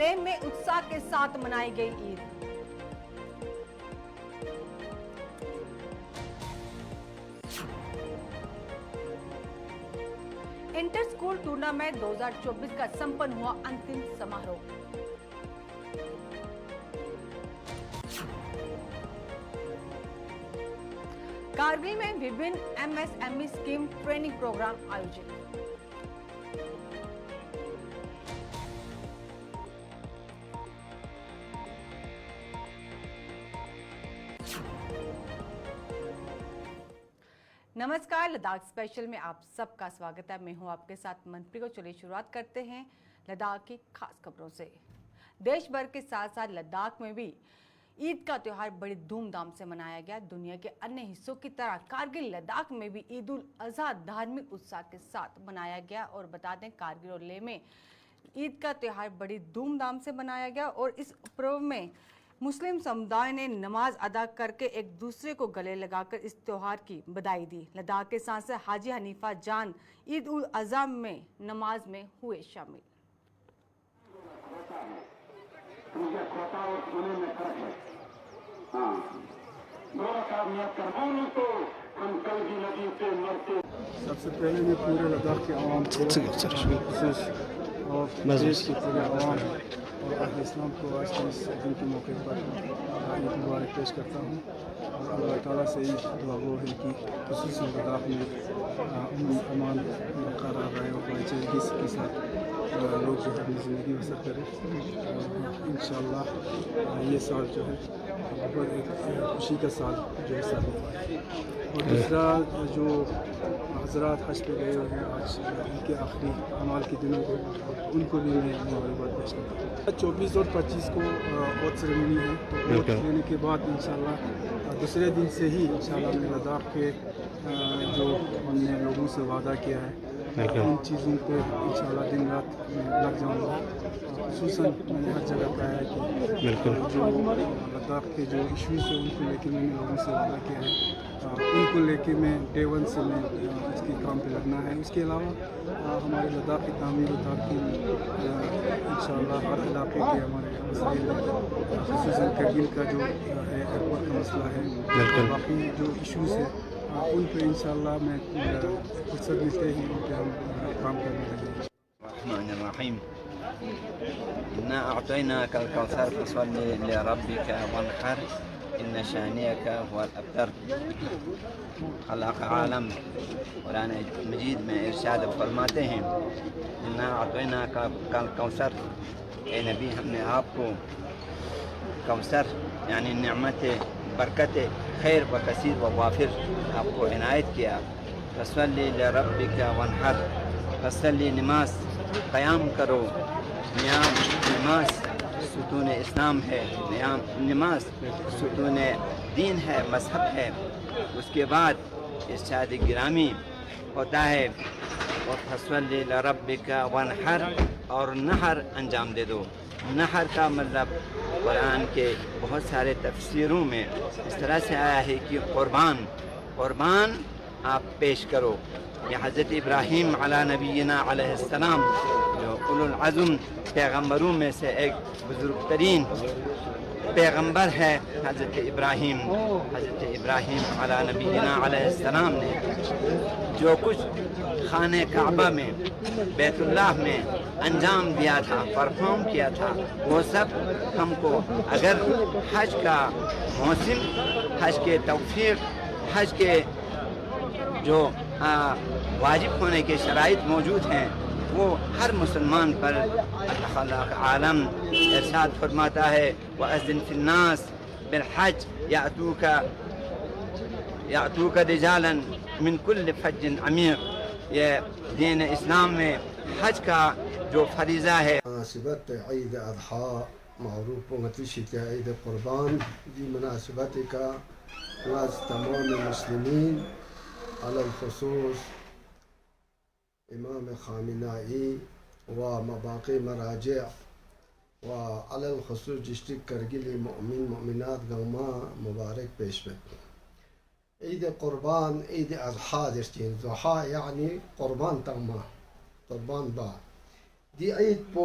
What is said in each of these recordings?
लेह में उत्साह के साथ मनाई गई ईद। इंटर स्कूल टूर्नामेंट 2024 का संपन्न हुआ अंतिम समारोह। कारगिल में विभिन्न एमएसएमई स्कीम ट्रेनिंग प्रोग्राम आयोजित। नमस्कार, लद्दाख स्पेशल में आप सबका स्वागत है। मैं हूं आपके साथ मनप्रीत को। चलिए शुरुआत करते हैं लद्दाख की खास खबरों से। देश भर के साथ साथ लद्दाख में भी ईद का त्यौहार बड़ी धूमधाम से मनाया गया। दुनिया के अन्य हिस्सों की तरह कारगिल लद्दाख में भी ईद उल अजहा धार्मिक उत्साह के साथ मनाया गया। और बता दें, कारगिल और लेह में ईद का त्यौहार बड़ी धूमधाम से मनाया गया और इस पर्व में मुस्लिम समुदाय ने नमाज अदा करके एक दूसरे को गले लगाकर इस त्यौहार की बधाई दी। लद्दाख के सांसद हाजी हनीफा जान ईद उल अजहा में नमाज में हुए शामिल। सबसे पहले मैं पूरे लद्दाख के आवाम को और देश के पूरे आवाम और अहले इस्लाम को आज के इस दिन के मौके पर ईद मुबारक पेश करता हूँ। और अल्लाह ताला से ही दुआ गो है कि खुसूसन लद्दाख में अमान बरकरार रहे और भाईचारगी के साथ लोग जो है अपनी ज़िंदगी बसर करें। और इंशाअल्लाह ये साल जो है बहुत एक खुशी का साल जो है साबित हुआ है। और दूसरा जो हज़रात हज पे गए हुए हैं आज उनके आखिरी अमाल के दिनों को, उनको भी मैं मुबारकबाद पेश करता हूँ। 24 और 25 को वोट सेरेमनी है, तो वोट लेने के बाद इंशाअल्लाह दूसरे दिन से ही इंशाअल्लाह हमने लद्दाख के जो हमने लोगों से वादा किया है उन चीज़ों पे इंशाअल्लाह दिन रात लग जाऊँगा। खुसूसन मैंने हर जगह पाया है कि जो लद्दाख के जो इशूज़ है उनको लेके मैंने लोगों से वादा किया है, उनको लेके मैं डे 1 से मैं इसके काम पे लगना है। उसके अलावा हमारे लद्दाख की तामीर इंशाअल्लाह हर इलाके के हमारे मसाइल खुसूसन कारगिल का जो है एयरपोर्ट का मसला है, बाकी जो इशूज़ है उन पे इंशाअल्लाह मैं फुर्सत मिलते ही उन पे हम काम करने लगेंगे। रहमानिर्रहीम। इन्ना अअतैनाक अल-कौसर फसल्लि लिरब्बिका वन्हर इन्न शानियका हुवल अब्तर। खलाक आलम कुरान मजीद में इरशाद फरमाते हैं, इन्ना अअतैनाक अल-कौसर, ए नबी हमने आपको कौसर यानी नेमत बरकत खैर व कसीर व वाफिर आपको इनायत किया। फसल्लि लिरब्बिका वन्हर, फसल्लि नमाज क़याम करो। नियाम नमाज सुतून इस्लाम है, नियाम नमाज सुतून दीन है, मजहब है। उसके बाद इरशाद गिरामी होता है और फसल्लि लिरब्बिका वन्हर, और नहर अंजाम दे दो। नहर का मतलब कुरान के बहुत सारे तफसीरों में इस तरह से आया है कि कुर्बान आप पेश करो। ये हज़रत इब्राहीम अला नबीना अलैहिस्सलाम जो उलुल अज़्म पैगम्बरों में से एक बुज़ुर्ग तरीन पैगम्बर है हज़रत इब्राहीम अला नबीना अलैहिस्सलाम ने जो कुछ खाने काबा में बैतुल्लाह में अंजाम दिया था, परफॉर्म किया था, वो सब हमको अगर हज का मौसम, हज के तौफीक, हज के जो वाजिब होने के शराइत मौजूद हैं, वो हर मुसलमान पर खलाक आलम इरशाद फरमाता है, वअज़्ज़िन फिन्नास बिलहज यातूका रिजालन मिन कुल्लि फज्जिन अमीक़। ये दीन इस्लाम में हज का जो फरीज़ा है। मुनासिबत ईद अज़हा मारूफ वमतशित ईद कुर्बान दी मुनासिबत का आज तमाम मुस्लिमीन अलल खुसूस इमाम खामिनाई व मबाक़ी मराजे व अलल खुसूस डिस्ट्रिक्ट कारगिल मोमिन मोमिनात गमा मुबारक पेश में। ईद कुर्बान ईद अज़हा दर्चीन ज़हा यानी कुर्बान तमा कुर्बान बा दी ईद पो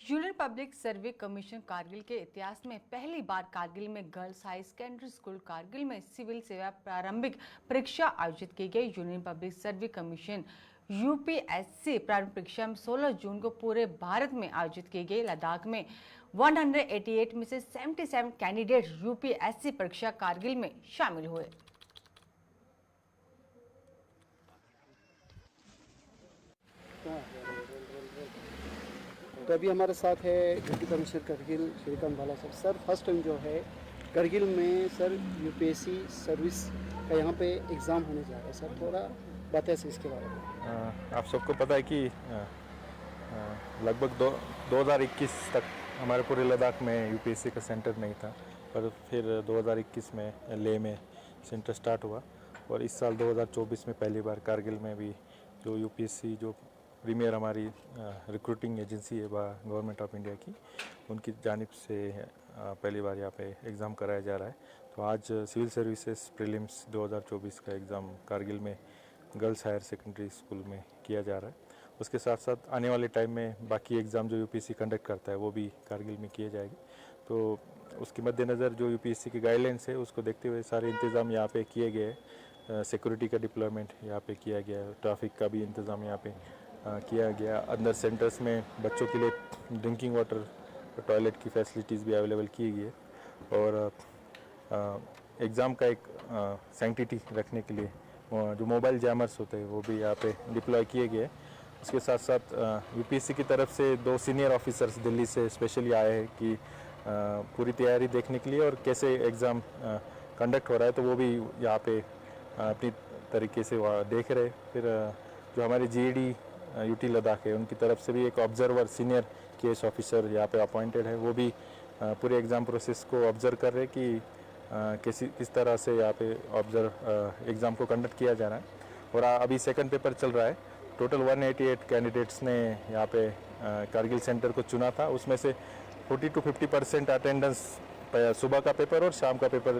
यूनियन पब्लिक सर्वे कमीशन कारगिल के इतिहास में पहली बार कारगिल में girls high secondary school Kargil में सिविल सेवा प्रारंभिक परीक्षा आयोजित की गई। यूनियन पब्लिक सर्वे कमीशन यूपीएससी प्रारंभिक परीक्षा में 16 जून को पूरे भारत में आयोजित की गई। लद्दाख में 188 में से 77 कैंडिडेट यूपीएससी परीक्षा कारगिल में शामिल हुए। तो अभी हमारे साथ है डिप्टी कमिश्नर करगिल श्रीकांत भाला सर। सर फर्स्ट टाइम जो है करगिल में सर यूपीएससी सर्विस का यहाँ पे एग्ज़ाम होने जा रहा है। सर थोड़ा बताइए सर इसके बारे में। आप सबको पता है कि लगभग 2021 तक हमारे पूरे लद्दाख में यूपीएससी का सेंटर नहीं था, पर फिर 2021 में लेह में सेंटर स्टार्ट हुआ और इस साल 2024 में पहली बार कारगिल में भी जो यूपीएससी जो प्रीमियर हमारी रिक्रूटिंग एजेंसी है गवर्नमेंट ऑफ इंडिया की, उनकी जानिब से पहली बार यहाँ पे एग्ज़ाम कराया जा रहा है। तो आज सिविल सर्विसेज प्रीलिम्स 2024 का एग्ज़ाम कारगिल में गर्ल्स हायर सेकेंडरी स्कूल में किया जा रहा है। उसके साथ साथ आने वाले टाइम में बाकी एग्ज़ाम जो यूपीएससी कंडक्ट करता है वो भी कारगिल में किए जाएगी। तो उसके मद्देनज़र जो यूपीएससी की गाइडलाइंस है उसको देखते हुए सारे इंतज़ाम यहाँ पे किए गए। सिक्योरिटी का डिप्लॉयमेंट यहाँ पे किया गया, ट्रैफिक का भी इंतज़ाम यहाँ पे किया गया। अंदर सेंटर्स में बच्चों के लिए ड्रिंकिंग वाटर टॉयलेट की फैसिलिटीज़ भी अवेलेबल की गई है और एग्ज़ाम का एक सैंक्टिटी रखने के लिए जो मोबाइल जैमर्स होते हैं वो भी यहाँ पे डिप्लॉय किए गए। उसके साथ साथ यूपीएससी की तरफ से 2 सीनियर ऑफिसर्स दिल्ली से स्पेशली आए हैं कि पूरी तैयारी देखने के लिए और कैसे एग्ज़ाम कंडक्ट हो रहा है, तो वो भी यहाँ पे अपनी तरीके से वहाँ देख रहे। फिर जो हमारे जीएडी यूटी लद्दाख है उनकी तरफ से भी एक ऑब्जर्वर सीनियर केस ऑफिसर यहाँ पे अपॉइंटेड है, वो भी पूरे एग्ज़ाम प्रोसेस को ऑब्ज़र्व कर रहे हैं कि किस तरह से यहाँ पे एग्ज़ाम को कंडक्ट किया जा रहा है। और अभी सेकंड पेपर चल रहा है। टोटल 188 कैंडिडेट्स ने यहाँ पे कारगिल सेंटर को चुना था। उसमें से 40 to 50% अटेंडेंस सुबह का पेपर और शाम का पेपर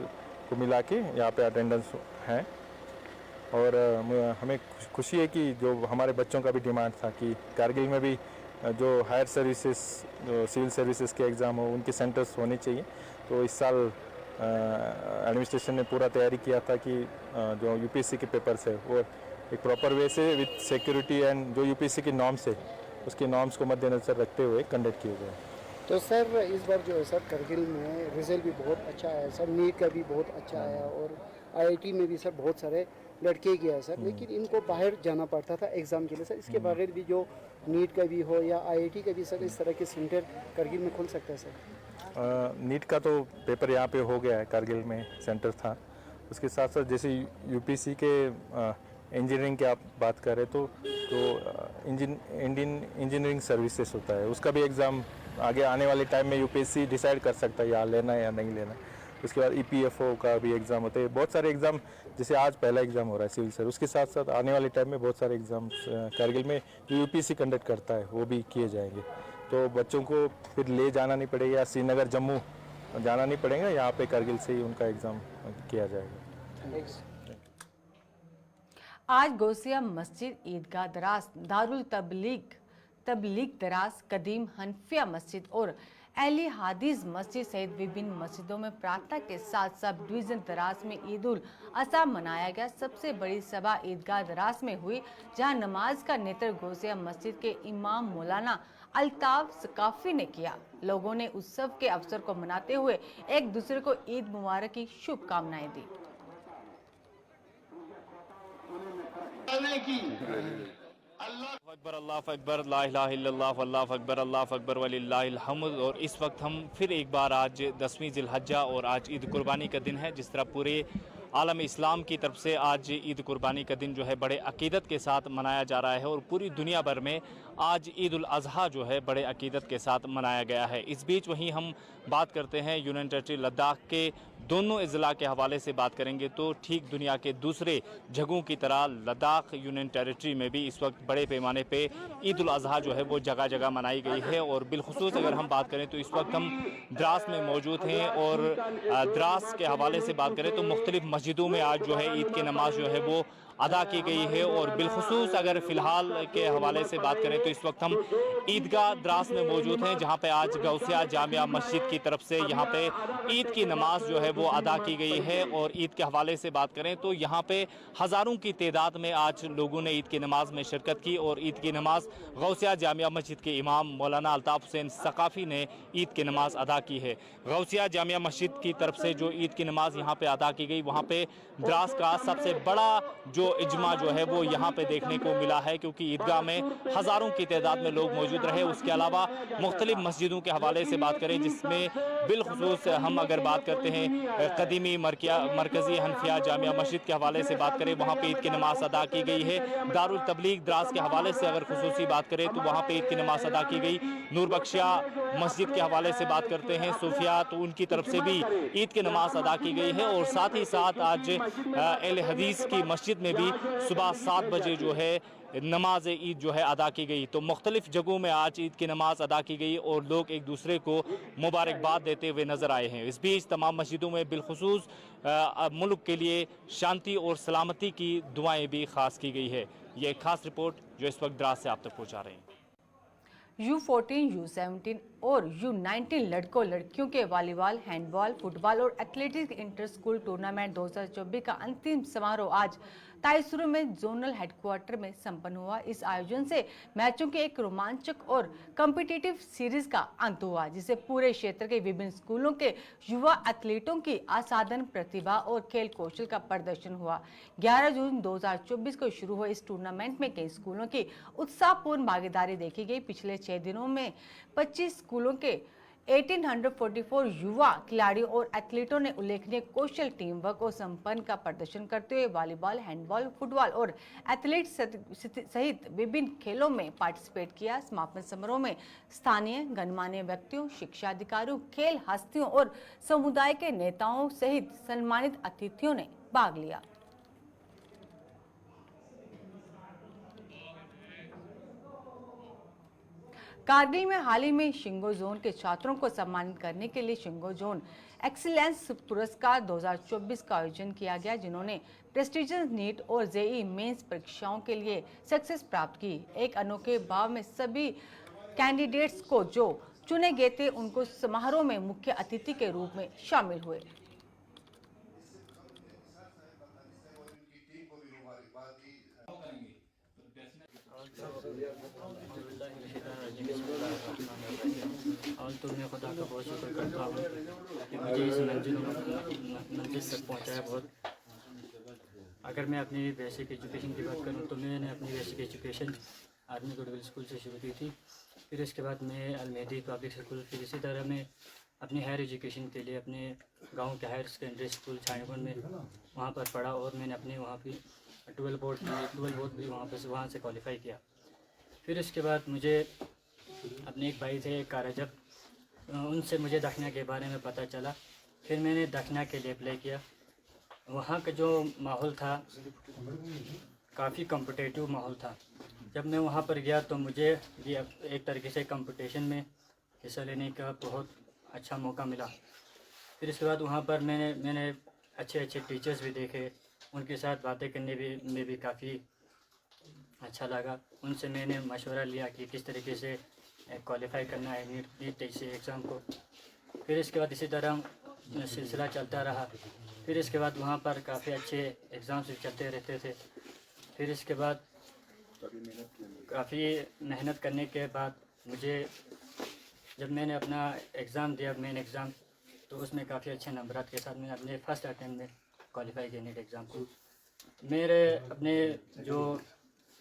को मिला के यहाँ पे अटेंडेंस है। और हमें खुशी है कि जो हमारे बच्चों का भी डिमांड था कि कारगिल में भी जो हायर सर्विसेज जो सिविल सर्विसेज के एग्ज़ाम हो उनके सेंटर्स होने चाहिए। तो इस साल एडमिनिस्ट्रेशन ने पूरा तैयारी किया था कि जो यूपीएससी के पेपर्स है वो एक प्रॉपर वे से विद सिक्योरिटी एंड जो यूपीएससी की नॉर्म्स है उसके नॉर्म्स को मद्देनजर रखते हुए कंडक्ट किए गए। तो सर इस बार जो है सर कारगिल में रिज़ल्ट भी बहुत अच्छा आया सर, नीट का भी बहुत अच्छा आया और आईआईटी में भी सर बहुत सारे लड़के गया है सर, लेकिन इनको बाहर जाना पड़ता था एग्ज़ाम के लिए सर। इसके बगैर भी जो नीट का भी हो या आईआईटी का भी सर इस तरह के सेंटर कारगिल में खुल सकता है सर? नीट का तो पेपर यहाँ पे हो गया है, कारगिल में सेंटर था। उसके साथ साथ जैसे यूपीएससी के इंजीनियरिंग की आप बात करें तो इंडियन इंजीनियरिंग सर्विसेज होता है, उसका भी एग्ज़ाम आगे आने वाले टाइम में यूपीएससी डिसाइड कर सकता है या लेना है या नहीं लेना। उसके बाद ईपीएफओ का भी एग्ज़ाम होता है। बहुत सारे एग्ज़ाम, जैसे आज पहला एग्ज़ाम हो रहा है सिविल सर्विस, उसके साथ साथ आने वाले टाइम में बहुत सारे एग्ज़ाम्स कारगिल में जो यूपीएससी कंडक्ट करता है वो भी किए जाएंगे। तो बच्चों को फिर ले जाना नहीं पड़ेगा, श्रीनगर जम्मू जाना नहीं पड़ेगा, यहाँ पे कारगिल से ही उनका एग्ज़ाम किया जाएगा। आज गौसिया मस्जिद, ईदगाह दराज, दारुल तबलीग दराज, कदीम हनफिया मस्जिद और अहली हादीस मस्जिद सहित विभिन्न मस्जिदों में प्रार्थना के साथ सब डिवीज़न दराज में ईद उल अज़हा मनाया गया। सबसे बड़ी सभा ईदगाह दराज में हुई, जहां नमाज का नेतृत्व गौसिया मस्जिद के इमाम मौलाना अल्ताफ सकाफी ने किया। लोगों ने उत्सव के अवसर को मनाते हुए एक दूसरे को ईद मुबारक की शुभकामनाएं दी। अल्लाह अकबर, ला इलाहा इल्लल्लाह, अल्लाह अकबर, अल्लाह अकबर वलिल्लाहिल हम्द। और इस वक्त हम फिर एक बार आज 10वीं ज़िलहज्जा और आज ईद कुर्बानी का दिन है। जिस तरह पूरे आलम इस्लाम की तरफ से आज ईद कुर्बानी का दिन जो है बड़े अकीदत के साथ मनाया जा रहा है और पूरी दुनिया भर में आज ईद उल अज़हा जो है बड़े अकीदत के साथ मनाया गया है। इस बीच वहीं हम बात करते हैं यूनियन टेरिटरी लद्दाख के दोनों अज़ला के हवाले से बात करेंगे तो ठीक दुनिया के दूसरे जगहों की तरह लद्दाख यूनियन टेरिटरी में भी इस वक्त बड़े पैमाने पे ईद उल अज़हा जो है वो जगह जगह मनाई गई है। और बिलखुसूस अगर हम बात करें तो इस वक्त हम द्रास में मौजूद हैं और द्रास के हवाले से बात करें तो मुख्तलिफ मस्जिदों में आज जो है ईद की नमाज जो है वो अदा की गई है। और बिलखुसूस अगर फ़िलहाल के हवाले से बात करें तो इस वक्त हम ईदगाह द्रास में मौजूद हैं, जहां पे आज गौसिया जामिया मस्जिद की तरफ से यहां पे ईद की नमाज जो है वो अदा की गई है। और ईद के हवाले से बात करें तो यहां पे हज़ारों की तादाद में आज लोगों ने ईद की नमाज में शिरकत की। और ईद की नमाज गौसिया जामिया मस्जिद के इमाम मौलाना अल्ताफ हुसैन सकाफ़ी ने ईद की नमाज अदा की है। गौसिया जामिया मस्जिद की तरफ से जो ईद की नमाज यहाँ पे अदा की गई, वहाँ पे द्रास का सबसे बड़ा जो इज्मा जो है वो यहाँ पे देखने को मिला है, क्योंकि ईदगाह में हज़ारों की तादाद में लोग मौजूद रहे। उसके अलावा मुख्तलिफ मस्जिदों के हवाले से बात करें, जिसमें बिलखुसूस हम अगर बात करते हैं कदीमी मरकज़ी हनफिया जामिया मस्जिद के हवाले से बात करें, वहाँ पे ईद की नमाज अदा की गई है। दारुल तबलीग द्रास के हवाले से अगर खुसूसी बात करें तो वहाँ पे ईद की नमाज अदा की गई। नूर बख्शिया मस्जिद के हवाले से बात करते हैं सूफिया, तो उनकी तरफ से भी ईद की नमाज अदा की गई है। और साथ ही साथ आज अहले हदीस की मस्जिद में भी सुबह 7 बजे जो है नमाज ईद जो है अदा की गई। तो मुख्तलिफ जगहों में आज ईद की नमाज अदा की गई और लोग एक दूसरे को मुबारकबाद देते हुए नज़र आए हैं। इस बीच तमाम मस्जिदों में बिलखुसूस मुल्क के लिए शांति और सलामती की दुआएं भी खास की गई है। ये एक खास रिपोर्ट जो इस वक्त द्रास से आप तक पहुँचा रहे हैं। U14, U17 और U19 लड़कों लड़कियों के वॉलीबॉल, हैंडबॉल, फुटबॉल और एथलेटिक्स इंटर स्कूल टूर्नामेंट 2024 का अंतिम समारोह आज ताइसुरु में जोनल हेडक्वार्टर में संपन्न हुआ। इस आयोजन से मैचों के एक रोमांचक और कॉम्पिटिटिव सीरीज का अंत हुआ, जिसे पूरे क्षेत्र के विभिन्न स्कूलों के युवा एथलीटों की असाधारण प्रतिभा और खेल कौशल का प्रदर्शन हुआ। 11 जून 2024 को शुरू हुए इस टूर्नामेंट में कई स्कूलों की उत्साहपूर्ण भागीदारी देखी गई। पिछले 6 दिनों में 25 स्कूलों के 1844 युवा खिलाड़ियों और एथलीटों ने उल्लेखनीय कौशल, टीम वर्क और संपन्न का प्रदर्शन करते हुए वॉलीबॉल, हैंडबॉल, फुटबॉल और एथलेटिक्स सहित विभिन्न खेलों में पार्टिसिपेट किया। समापन समारोह में स्थानीय गणमान्य व्यक्तियों, शिक्षा अधिकारियों, खेल हस्तियों और समुदाय के नेताओं सहित सम्मानित अतिथियों ने भाग लिया। कारगिल में हाल ही में शिंगो जोन के छात्रों को सम्मानित करने के लिए शिंगो जोन एक्सीलेंस पुरस्कार 2024 का आयोजन किया गया, जिन्होंने प्रेस्टिजियस नीट और जेईई मेंस परीक्षाओं के लिए सक्सेस प्राप्त की। एक अनोखे भाव में सभी कैंडिडेट्स को जो चुने गए थे उनको समारोह में मुख्य अतिथि के रूप में शामिल हुए। और तो मैं खुदा का बहुत शुक्र करता हूँ कि मुझे इस मंजिल तक पहुँचाया। बहुत अगर मैं अपनी बेसिक एजुकेशन की बात करूँ तो मैंने अपनी basic education army goodwill school से शुरू की थी। फिर इसके बाद मैं अलमेहदी पब्लिक स्कूल, फिर इसी तरह मैं अपनी हायर एजुकेशन के लिए अपने गांव के हायर सेकेंडरी स्कूल छायागुंड में वहाँ पर पढ़ा और मैंने अपने वहाँ भी 12 बोर्ड भी वहाँ से क्वालिफाई किया। फिर इसके बाद मुझे अपने एक भाई थे कारजब, उनसे मुझे दखना के बारे में पता चला। फिर मैंने दखना के लिए अप्लाई किया। वहाँ का जो माहौल था काफ़ी कॉम्पिटिटिव माहौल था। जब मैं वहाँ पर गया तो मुझे ये एक तरीके से कंपटीशन में हिस्सा लेने का बहुत अच्छा मौका मिला। फिर इसके बाद वहाँ पर मैंने अच्छे टीचर्स भी देखे, उनके साथ बातें करने में भी काफ़ी अच्छा लगा। उनसे मैंने मशवरा लिया कि किस तरीके से क्वालिफाई करना है नीट से एग्ज़ाम को। फिर इसके बाद इसी तरह सिलसिला चलता रहा। फिर इसके बाद वहाँ पर काफ़ी अच्छे एग्ज़ाम्स भी चलते रहते थे। फिर इसके बाद काफ़ी मेहनत करने के बाद मुझे जब मैंने अपना एग्ज़ाम दिया, मेन एग्ज़ाम, तो उसमें काफ़ी अच्छे नंबरात के साथ मैंने अपने फर्स्ट अटैम्प्ट में क्वालिफाई किया नीट एग्ज़ाम को। मेरे अपने जो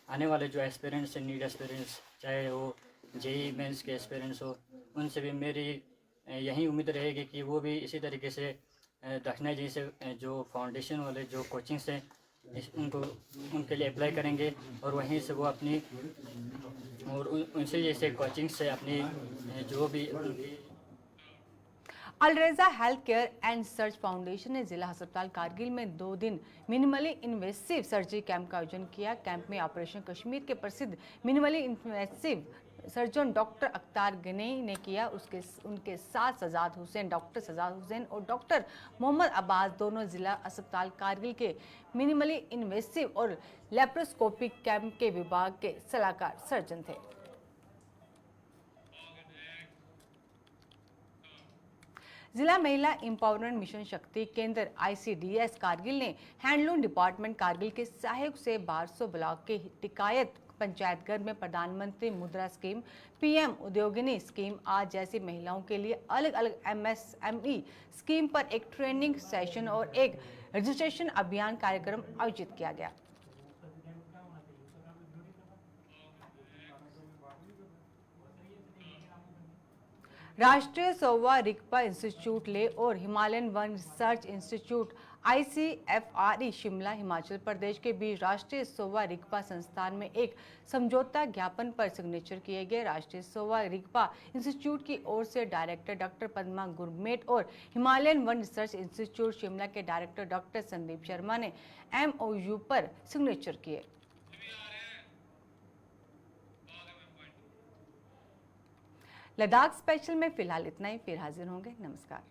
आने वाले जो एस्पिरेंट्स हैं, नीट एस्पिरेंट्स, चाहे वो जेईई मेंस के एस्पिरेंट्स हो, उनसे भी मेरी यही उम्मीद रहेगी कि वो भी इसी तरीके से दखना जी से जो फाउंडेशन वाले जो कोचिंग्स हैं उनके लिए अप्लाई करेंगे और वहीं से वो अपनी और उनसे जैसे कोचिंग से अपनी जो भी अलरेजा health care and search foundation ने जिला अस्पताल कारगिल में 2 दिन मिनिमली इन्वेसिव सर्जरी कैंप का आयोजन किया। कैंप में ऑपरेशन कश्मीर के प्रसिद्ध minimally invasive surgeon doctor अख्तार Ganai ने किया। उनके साथ डॉक्टर सजाद हुसैन और डॉक्टर मोहम्मद अब्बास दोनों जिला अस्पताल कारगिल के मिनिमली इन्वेसिव और लेप्रोस्कोपिक कैंप के विभाग के सलाहकार सर्जन थे। जिला महिला एम्पावरमेंट मिशन शक्ति केंद्र ICDS कारगिल ने हैंडलूम डिपार्टमेंट कारगिल के सहयोग से 1200 ब्लॉक के टिकायत पंचायत घर में प्रधानमंत्री मुद्रा स्कीम, PM उद्योगिनी स्कीम आज जैसी महिलाओं के लिए अलग अलग MSME स्कीम पर एक ट्रेनिंग सेशन और एक रजिस्ट्रेशन अभियान कार्यक्रम आयोजित किया गया। राष्ट्रीय सोवा रिगपा इंस्टीट्यूट ले और हिमालयन वन research institute ICFRE Shimla Himachal Pradesh के बीच राष्ट्रीय सोवा रिगपा संस्थान में एक समझौता ज्ञापन पर सिग्नेचर किए गए। राष्ट्रीय सोवा रिगपा इंस्टीट्यूट की ओर से डायरेक्टर डॉक्टर पद्मा गुरमेट और हिमालयन वन रिसर्च इंस्टीट्यूट शिमला के डायरेक्टर डॉक्टर संदीप शर्मा ने MOU पर सिग्नेचर किए। लद्दाख स्पेशल में फिलहाल इतना ही। फिर हाजिर होंगे। नमस्कार।